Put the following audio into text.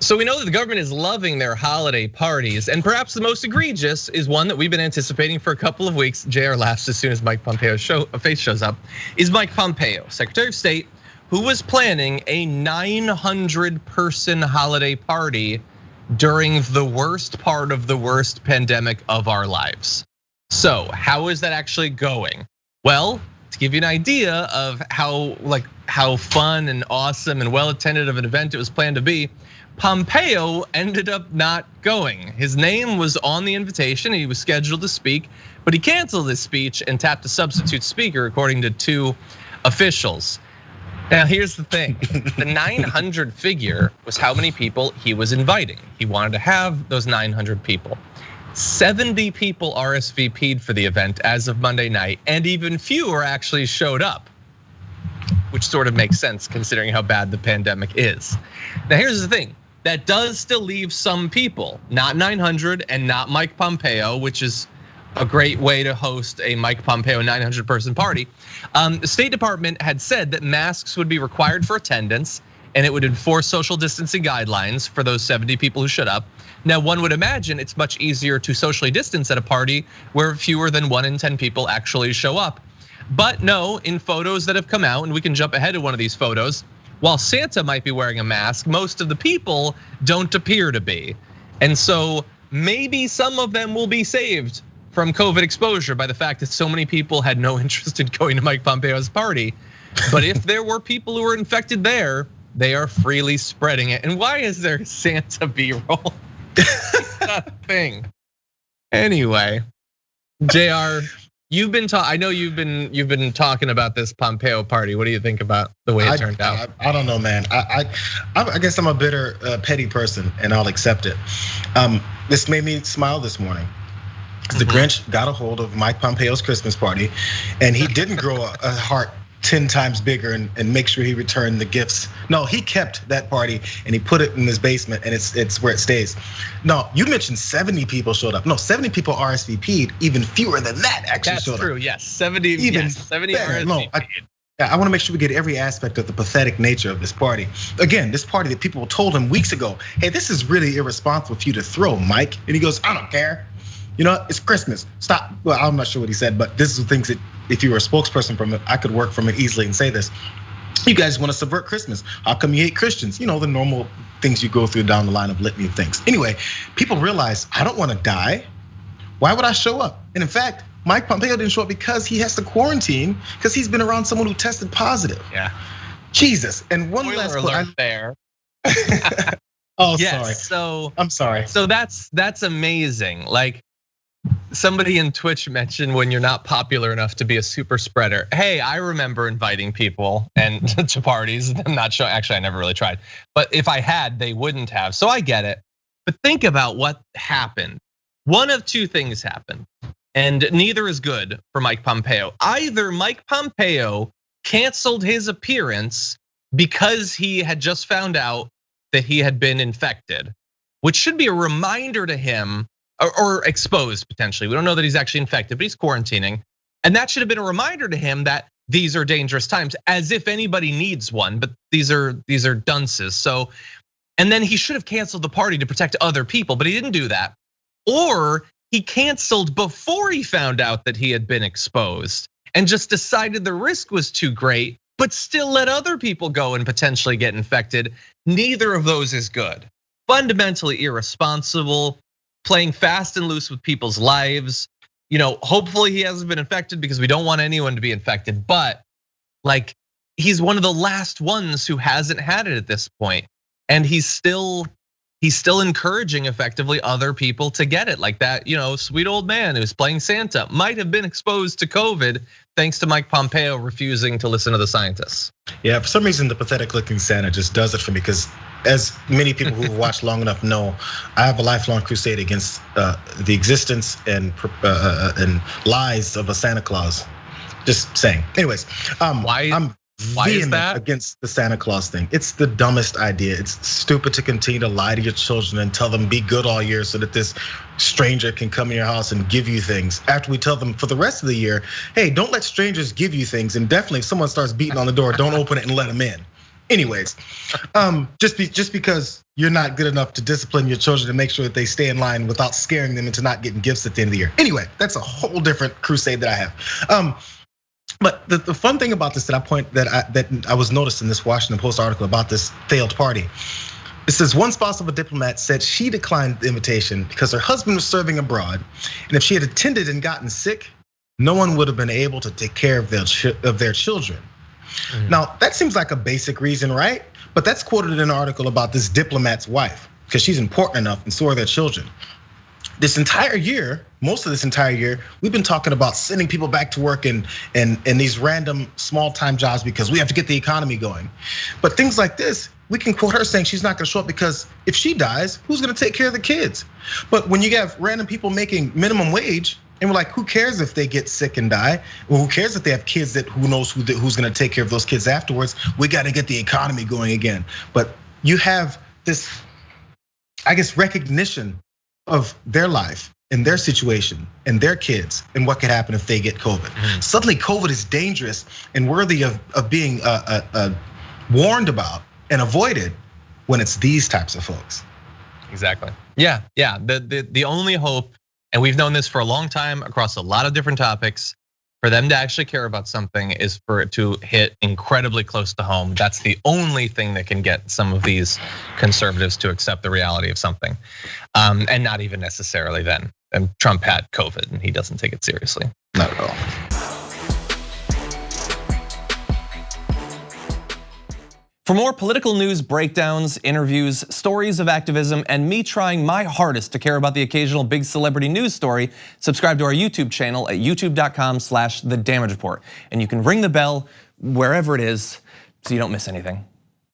So we know that the government is loving their holiday parties, and perhaps the most egregious is one that we've been anticipating for a couple of weeks. JR laughs as soon as Mike Pompeo's face shows up. Is Mike Pompeo, Secretary of State, who was planning a 900-person holiday party during the worst part of the worst pandemic of our lives. So how is that actually going? Well, to give you an idea of how fun and awesome and well attended of an event it was planned to be, Pompeo ended up not going. His name was on the invitation, he was scheduled to speak, but he canceled his speech and tapped a substitute speaker, according to 2 officials. Now here's the thing, the 900 figure was how many people he was inviting. He wanted to have those 900 people. 70 people RSVP'd for the event as of Monday night, and even fewer actually showed up, which sort of makes sense considering how bad the pandemic is. Now here's the thing, that does still leave some people, not 900 and not Mike Pompeo, which is a great way to host a Mike Pompeo 900-person party. The State Department had said that masks would be required for attendance and it would enforce social distancing guidelines for those 70 people who showed up. Now, one would imagine it's much easier to socially distance at a party where fewer than 1 in 10 people actually show up. But no, in photos that have come out, and we can jump ahead to one of these photos, while Santa might be wearing a mask, most of the people don't appear to be. And so maybe some of them will be saved from COVID exposure by the fact that so many people had no interest in going to Mike Pompeo's party. But if there were people who were infected there, they are freely spreading it. And why is there Santa B-roll? It's not a thing. Anyway, JR, I know you've been talking about this Pompeo party. What do you think about the way it turned out? I don't know, man. I guess I'm a bitter, petty person, and I'll accept it. This made me smile this morning. The Grinch got a hold of Mike Pompeo's Christmas party, and he didn't grow a heart 10 times bigger and make sure he returned the gifts. No, he kept that party and he put it in his basement, and it's where it stays. No, you mentioned 70 people showed up. No, 70 people RSVP'd, even fewer than that actually showed up. That's true, yes, 70 RSVP'd. No, I want to make sure we get every aspect of the pathetic nature of this party. Again, this party that people told him weeks ago, hey, this is really irresponsible for you to throw, Mike. And he goes, I don't care. You know, it's Christmas. Stop. Well, I'm not sure what he said, but this is the things that if you were a spokesperson from it, I could work from it easily and say this. You guys want to subvert Christmas. How come you hate Christians? You know, the normal things you go through down the line of litany of things. Anyway, people realize I don't want to die. Why would I show up? And in fact, Mike Pompeo didn't show up because he has to quarantine because he's been around someone who tested positive. Yeah. Jesus. And one last alert there. Oh, yes, sorry. So I'm sorry. So that's amazing. Like, somebody in Twitch mentioned when you're not popular enough to be a super spreader. Hey, I remember inviting people and to parties. I'm not sure, actually I never really tried. But if I had, they wouldn't have. So I get it. But think about what happened. One of 2 things happened, and neither is good for Mike Pompeo. Either Mike Pompeo canceled his appearance because he had just found out that he had been infected, which should be a reminder to him, or exposed potentially. We don't know that he's actually infected, but he's quarantining. And that should have been a reminder to him that these are dangerous times, as if anybody needs one, but these are dunces. So, and then he should have canceled the party to protect other people, but he didn't do that. Or he canceled before he found out that he had been exposed and just decided the risk was too great, but still let other people go and potentially get infected. Neither of those is good. Fundamentally irresponsible, playing fast and loose with people's lives. You know, hopefully he hasn't been infected because we don't want anyone to be infected, but like, he's one of the last ones who hasn't had it at this point. And he's still encouraging effectively other people to get it. Like that, you know, sweet old man who's playing Santa might have been exposed to COVID thanks to Mike Pompeo refusing to listen to the scientists. Yeah, for some reason the pathetic looking Santa just does it for me, because as many people who've watched long enough know, I have a lifelong crusade against the existence and lies of a Santa Claus. Just saying. Anyways, why is that? Against the Santa Claus thing. It's the dumbest idea. It's stupid to continue to lie to your children and tell them be good all year so that this stranger can come in your house and give you things. After we tell them for the rest of the year, hey, don't let strangers give you things. And definitely if someone starts beating on the door, don't open it and let them in. Anyways, just because you're not good enough to discipline your children to make sure that they stay in line without scaring them into not getting gifts at the end of the year. Anyway, that's a whole different crusade that I have. But the fun thing about this that I was noticed in this Washington Post article about this failed party. It says one spouse of a diplomat said she declined the invitation because her husband was serving abroad, and if she had attended and gotten sick, no one would have been able to take care of their children. Now that seems like a basic reason, right? But that's quoted in an article about this diplomat's wife because she's important enough, and so are their children. This entire year, most of this entire year, we've been talking about sending people back to work in these random small-time jobs because we have to get the economy going. But things like this, we can quote her saying she's not gonna show up because if she dies, who's gonna take care of the kids? But when you have random people making minimum wage, and we're like, who cares if they get sick and die? Well, who cares if they have kids that who knows who's gonna take care of those kids afterwards? We gotta get the economy going again. But you have this, I guess, recognition of their life and their situation and their kids and what could happen if they get COVID. Suddenly COVID is dangerous and worthy of being warned about and avoided when it's these types of folks. Exactly. Yeah. The only hope, and we've known this for a long time across a lot of different topics, for them to actually care about something is for it to hit incredibly close to home. That's the only thing that can get some of these conservatives to accept the reality of something. And not even necessarily then. And Trump had COVID and he doesn't take it seriously. Not at all. For more political news breakdowns, interviews, stories of activism, and me trying my hardest to care about the occasional big celebrity news story, subscribe to our YouTube channel at youtube.com/The Damage Report. And you can ring the bell wherever it is so you don't miss anything.